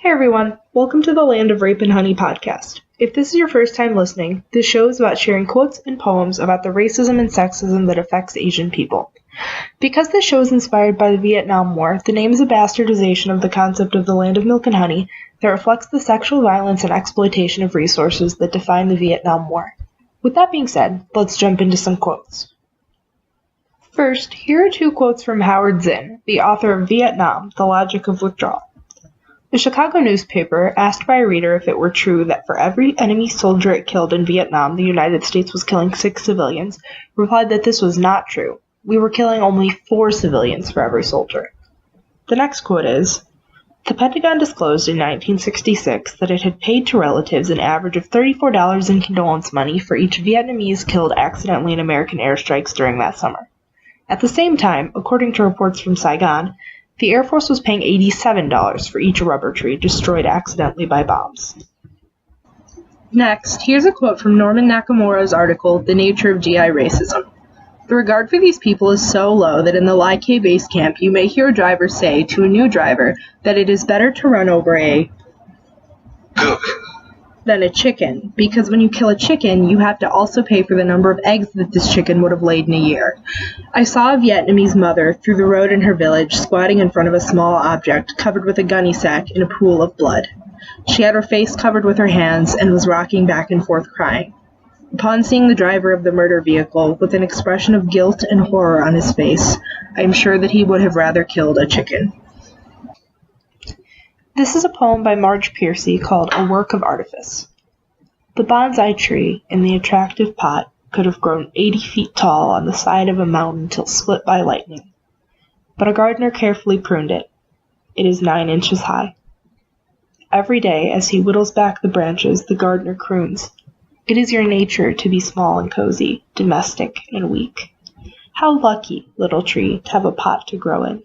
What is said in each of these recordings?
Hey everyone, welcome to the Land of Rape and Honey podcast. If this is your first time listening, this show is about sharing quotes and poems about the racism and sexism that affects Asian people. Because this show is inspired by the Vietnam War, the name is a bastardization of the concept of the Land of Milk and Honey that reflects the sexual violence and exploitation of resources that define the Vietnam War. With that being said, let's jump into some quotes. First, here are two quotes from Howard Zinn, the author of Vietnam, The Logic of Withdrawal. The Chicago newspaper, asked by a reader if it were true that for every enemy soldier it killed in Vietnam, the United States was killing 6 civilians, replied that this was not true. We were killing only 4 civilians for every soldier. The next quote is, "The Pentagon disclosed in 1966 that it had paid to relatives an average of $34 in condolence money for each Vietnamese killed accidentally in American airstrikes during that summer. At the same time, according to reports from Saigon, the Air Force was paying $87 for each rubber tree destroyed accidentally by bombs." Next, here's a quote from Norman Nakamura's article, The Nature of GI Racism. "The regard for these people is so low that in the Lai K base camp you may hear a driver say to a new driver that it is better to run over a cook than a chicken, because when you kill a chicken, you have to also pay for the number of eggs that this chicken would have laid in a year. I saw a Vietnamese mother through the road in her village squatting in front of a small object covered with a gunny sack in a pool of blood. She had her face covered with her hands and was rocking back and forth crying. Upon seeing the driver of the murder vehicle with an expression of guilt and horror on his face, I am sure that he would have rather killed a chicken." This is a poem by Marge Piercy called A Work of Artifice. "The bonsai tree in the attractive pot could have grown 80 feet tall on the side of a mountain till split by lightning. But a gardener carefully pruned it. It is 9 inches high. Every day, as he whittles back the branches, the gardener croons, 'It is your nature to be small and cozy, domestic and weak. How lucky, little tree, to have a pot to grow in.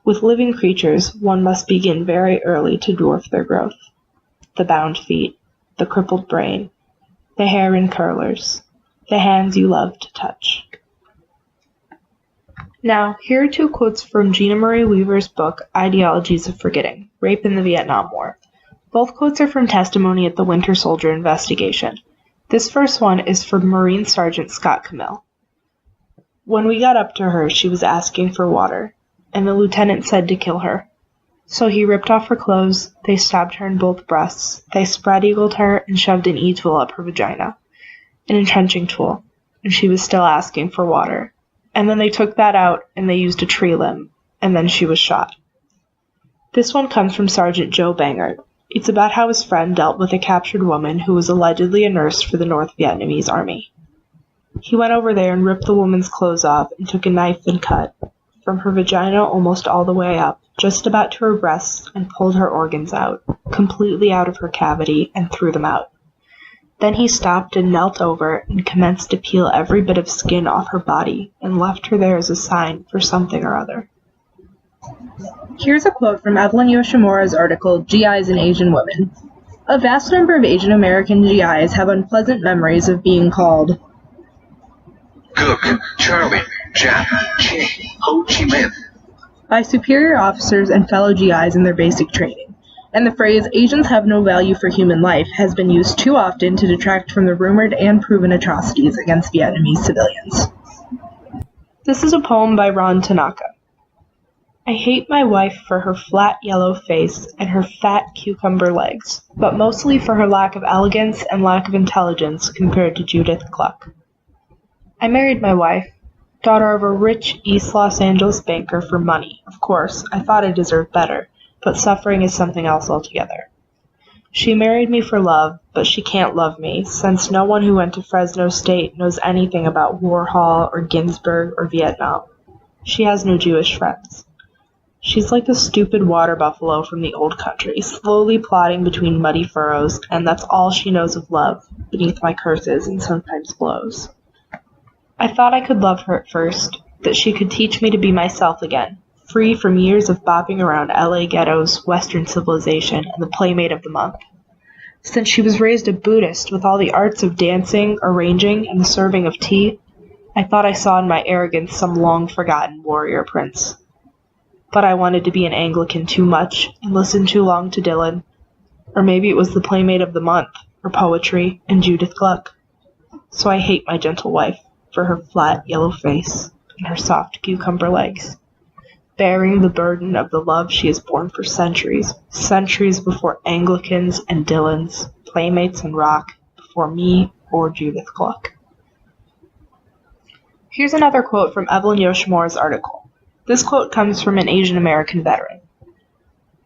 With living creatures, one must begin very early to dwarf their growth. The bound feet, the crippled brain, the hair in curlers, the hands you love to touch." Now, here are 2 quotes from Gina Marie Weaver's book, Ideologies of Forgetting, Rape in the Vietnam War. Both quotes are from testimony at the Winter Soldier investigation. This first one is from Marine Sergeant Scott Camille. "When we got up to her, she was asking for water, and the lieutenant said to kill her. So he ripped off her clothes, they stabbed her in both breasts, they spread-eagled her and shoved an E-tool up her vagina, an entrenching tool, and she was still asking for water. And then they took that out and they used a tree limb, and then she was shot." This one comes from Sergeant Joe Bangert. It's about how his friend dealt with a captured woman who was allegedly a nurse for the North Vietnamese army. "He went over there and ripped the woman's clothes off and took a knife and cut, from her vagina almost all the way up, just about to her breasts, and pulled her organs out, completely out of her cavity, and threw them out. Then he stopped and knelt over and commenced to peel every bit of skin off her body and left her there as a sign for something or other." Here's a quote from Evelyn Yoshimura's article, GIs and Asian Women. "A vast number of Asian American GIs have unpleasant memories of being called cook Charlie, Jack, King, Ho Chi Minh by superior officers and fellow GIs in their basic training, and the phrase Asians have no value for human life has been used too often to detract from the rumored and proven atrocities against Vietnamese civilians." This is a poem by Ron Tanaka. "I hate my wife for her flat yellow face and her fat cucumber legs, but mostly for her lack of elegance and lack of intelligence compared to Judith Cluck. I married my wife, daughter of a rich East Los Angeles banker, for money. Of course, I thought I deserved better, but suffering is something else altogether. She married me for love, but she can't love me, since no one who went to Fresno State knows anything about Warhol or Ginsberg or Vietnam. She has no Jewish friends. She's like a stupid water buffalo from the old country, slowly plodding between muddy furrows, and that's all she knows of love, beneath my curses and sometimes blows. I thought I could love her at first, that she could teach me to be myself again, free from years of bopping around LA ghettos, Western civilization, and the playmate of the month. Since she was raised a Buddhist with all the arts of dancing, arranging, and the serving of tea, I thought I saw in my arrogance some long-forgotten warrior prince. But I wanted to be an Anglican too much and listened too long to Dylan. Or maybe it was the Playmate of the Month, or poetry, and Judith Gluck. So I hate my gentle wife for her flat yellow face and her soft cucumber legs, bearing the burden of the love she has borne for centuries before Anglicans and Dylans, Playmates and rock, before me or Judith Gluck. Here's another quote from Evelyn Yoshimura's article. This quote comes from an Asian American veteran.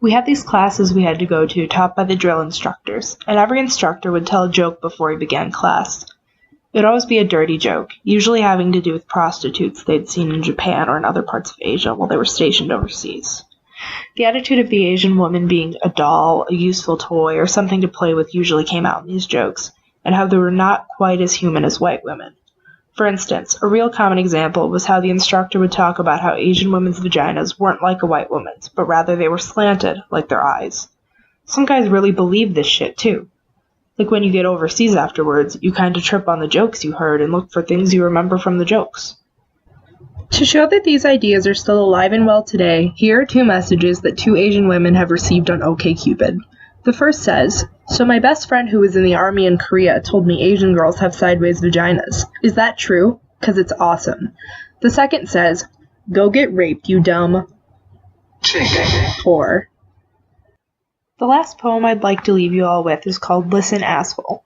We had these classes we had to go to taught by the drill instructors, and every instructor would tell a joke before he began class. It would always be a dirty joke, usually having to do with prostitutes they'd seen in Japan or in other parts of Asia while they were stationed overseas. The attitude of the Asian woman being a doll, a useful toy, or something to play with usually came out in these jokes, and how they were not quite as human as white women. For instance, a real common example was how the instructor would talk about how Asian women's vaginas weren't like a white woman's, but rather they were slanted, like their eyes. Some guys really believed this shit, too. Like when you get overseas afterwards, you kind of trip on the jokes you heard and look for things you remember from the jokes. To show that these ideas are still alive and well today, here are 2 messages that 2 Asian women have received on OkCupid. The first says, "So my best friend who was in the army in Korea told me Asian girls have sideways vaginas. Is that true? 'Cause it's awesome." The second says, "Go get raped, you dumb whore." The last poem I'd like to leave you all with is called Listen, Asshole.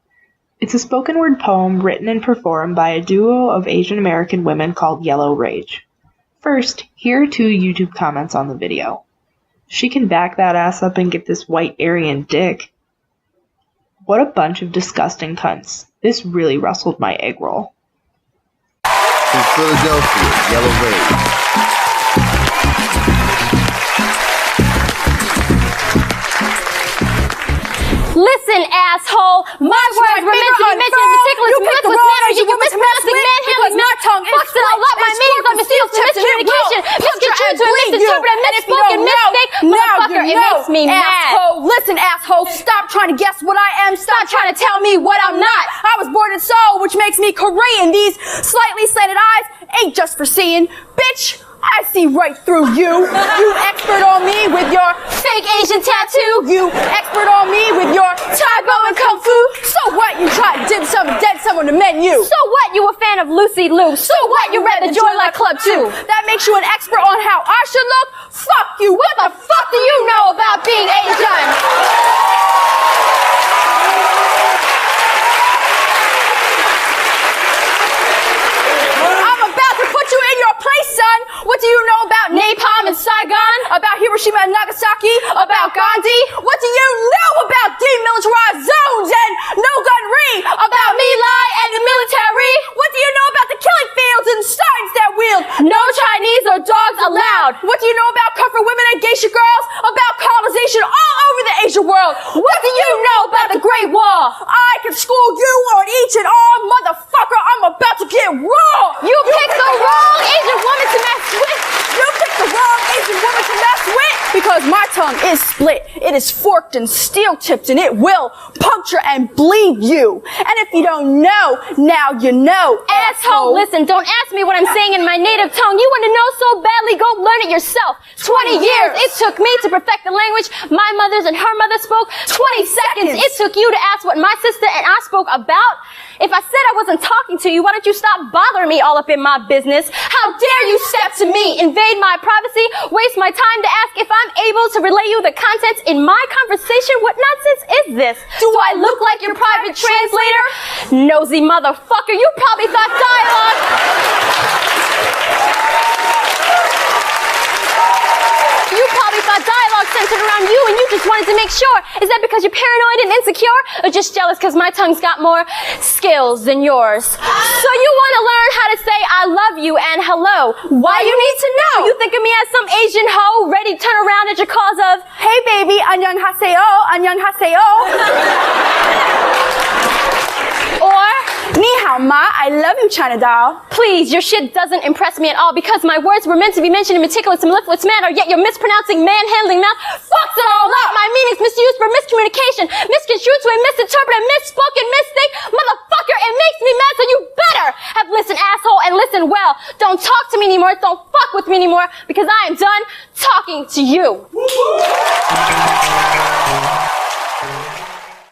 It's a spoken word poem written and performed by a duo of Asian American women called Yellow Rage. First, here are 2 YouTube comments on the video. She can back that ass up and get this white Aryan dick. What a bunch of disgusting cunts. This really rustled my egg roll. From Philadelphia, Yellow Rage. Listen, asshole! My words were meant to be mentioned in meticulous, mellifluous manner. You were mispronouncing manhandling, fucks it all up. My meanings are misuse to miscommunication, misconstrued to misinterpreted, misspoken, mistake. Motherfucker, it makes me mad. Asshole, listen, asshole, stop trying to guess what I am. Stop trying to tell me what I'm not. I was born in Seoul, which makes me Korean. These slightly slanted eyes ain't just for seeing. Bitch, I see right through you. You expert on me with your Fake Asian tattoo. You expert on me with your Taebo and Kung Fu. So what? You try to dim some dead some on the menu. So what? You a fan of Lucy Liu. So what? You read the Joy Luck Club too. That makes you an expert on how I should look? Fuck you. What the fuck do you know about being Asian? You in your place, son. What do you know about napalm in Saigon? About Hiroshima and Nagasaki? About Gandhi? What do you know about demilitarized zones and no gunnery? About My Lai and the military? What do you know about the killing fields and signs that wield no Chinese or dogs allowed? What do you know about comfort women and geisha girls? About colonization all over the Asian world? What do you know about the Great Wall? I can school you on each and all, motherfucker. I'm about to get raw. You picked the wrong Asian woman to mess with. You picked the wrong Asian woman to mess with. Because my tongue is split. It is forked and steel-tipped, and it will puncture and bleed you. And if you don't know, now you know. Asshole, listen, don't ask me what I'm saying in my native tongue. You want to know so badly, go learn it yourself. 20 years it took me to perfect the language my mother's and her mother spoke. 20 seconds it took you to ask what my sister and I spoke about. If I said I wasn't talking to you, why don't you stop bothering me all up in my business? How dare you step to me, invade my privacy, waste my time to ask if I'm able to relay you the contents in my conversation? What nonsense is this? Do I look like your private translator? Nosy motherfucker, you probably thought dialogue... You probably thought dialogue centered around you and you just wanted to make sure. Is that because you're paranoid and insecure? Or just jealous because my tongue's got more skills than yours? So you want to learn how to say I love you and hello. Why you need to know? You think of me as some Asian hoe ready to turn around at your calls of, hey baby, annyeonghaseyo, annyeonghaseyo. or, ni hao ma, I love you, China doll. Please, your shit doesn't impress me at all because my words were meant to be mentioned in meticulous and mellifluous manner, yet you're mispronouncing manhandling mouth. Fucks it all up. My meaning's misused for miscommunication, misconstrued to a misinterpreted, misspoken, mistake. Motherfucker, it makes me mad, so you better have listened, asshole, and listen well. Don't talk to me anymore. Don't fuck with me anymore because I am done talking to you.